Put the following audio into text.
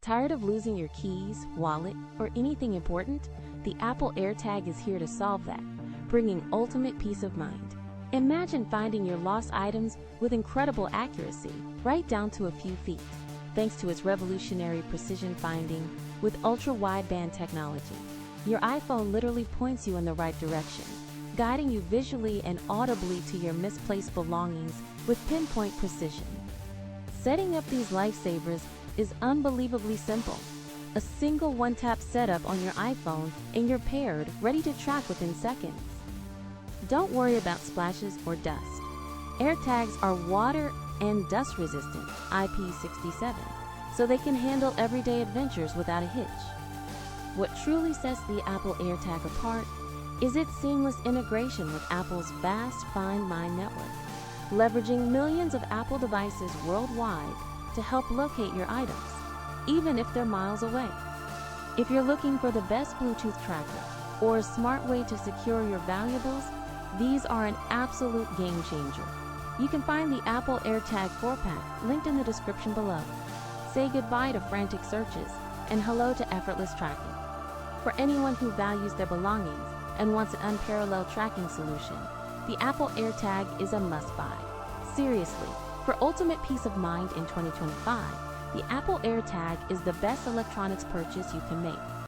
Tired of losing your keys, wallet, or anything important? The Apple AirTag is here to solve that, bringing ultimate peace of mind. Imagine finding your lost items with incredible accuracy, right down to a few feet, thanks to its revolutionary precision finding with Ultra Wideband technology. Your iPhone literally points you in the right direction, guiding you visually and audibly to your misplaced belongings with pinpoint precision. Setting up these lifesavers is unbelievably simple. A single one-tap setup on your iPhone and you're paired, ready to track within seconds. Don't worry about splashes or dust. AirTags are water and dust resistant, IP67, so they can handle everyday adventures without a hitch. What truly sets the Apple AirTag apart is its seamless integration with Apple's vast Find My network, leveraging millions of Apple devices worldwide to help locate your items, even if they're miles away. If you're looking for the best Bluetooth tracker or a smart way to secure your valuables, these are an absolute game changer. You can find the Apple AirTag 4-pack linked in the description below. Say goodbye to frantic searches and hello to effortless tracking. For anyone who values their belongings and wants an unparalleled tracking solution, the Apple AirTag is a must-buy. Seriously, for ultimate peace of mind in 2025, the Apple AirTag is the best electronics purchase you can make.